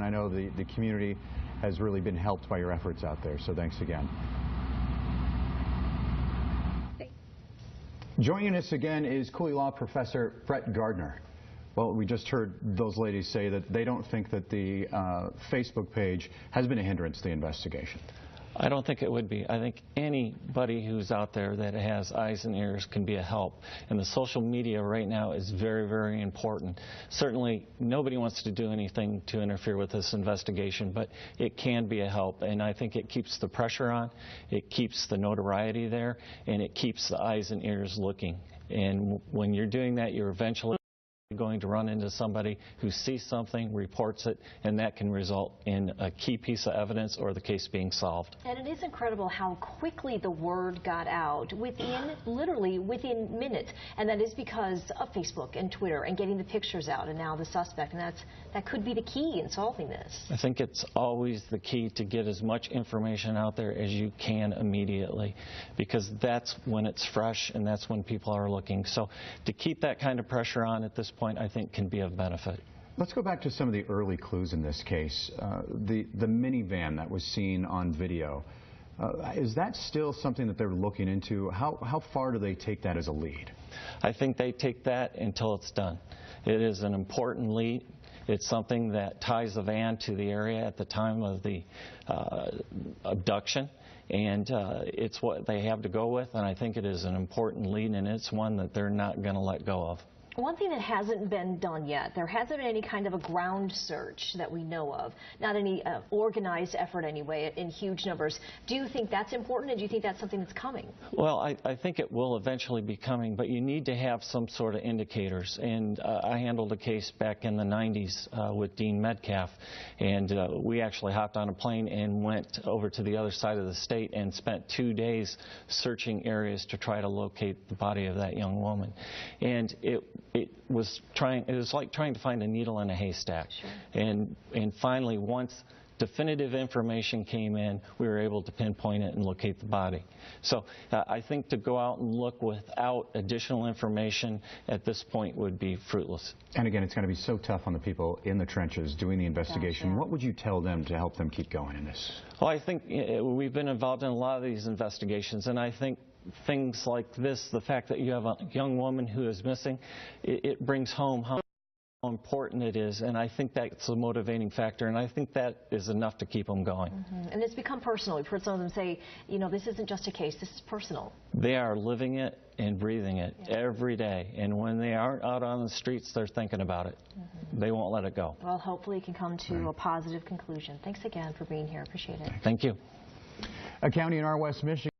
I know the community has really been helped by your efforts out there, so thanks again. Joining us again is Cooley Law Professor Gardner. Well, we just heard those ladies say that they don't think that the Facebook page has been a hindrance to the investigation. I don't think it would be. I think anybody who's out there that has eyes and ears can be a help. And the social media right now is very, very important. Certainly, nobody wants to do anything to interfere with this investigation, but it can be a help. And I think it keeps the pressure on, it keeps the notoriety there, and it keeps the eyes and ears looking. And when you're doing that, you're eventually going to run into somebody who sees something, reports it, and that can result in a key piece of evidence or the case being solved. And it is incredible how quickly the word got out literally within minutes, and that is because of Facebook and Twitter and getting the pictures out and now the suspect, and that could be the key in solving this. I think it's always the key to get as much information out there as you can immediately, because that's when it's fresh and that's when people are looking. So to keep that kind of pressure on at this point, I think can be of benefit. Let's go back to some of the early clues in this case. The minivan that was seen on video, is that still something that they're looking into? How far do they take that as a lead? I think they take that until it's done. It is an important lead. It's something that ties the van to the area at the time of the abduction. And it's what they have to go with, and I think it is an important lead, and it's one that they're not going to let go of. One thing that hasn't been done yet, there hasn't been any kind of a ground search that we know of, not any organized effort anyway in huge numbers. Do you think that's important, and do you think that's something that's coming? Well, I think it will eventually be coming, but you need to have some sort of indicators. And I handled a case back in the 90s with Dean Metcalf, and we actually hopped on a plane and went over to the other side of the state and spent 2 days searching areas to try to locate the body of that young woman. And it was like trying to find a needle in a haystack. Sure. And finally, once definitive information came in, we were able to pinpoint it and locate the body. So I think to go out and look without additional information at this point would be fruitless. And again, it's going to be so tough on the people in the trenches doing the investigation. Gosh, yeah. What would you tell them to help them keep going in this? Well, I think we've been involved in a lot of these investigations, and I think things like this, the fact that you have a young woman who is missing, it brings home how important it is, and I think that's a motivating factor, and I think that is enough to keep them going. Mm-hmm. And it's become personal. We've heard some of them say, you know, this isn't just a case, this is personal. They are living it and breathing it every day, and when they aren't out on the streets, they're thinking about it. Mm-hmm. They won't let it go. Well, hopefully it can come to a positive conclusion. Thanks again for being here. Appreciate it. Thank you. A county in our West Michigan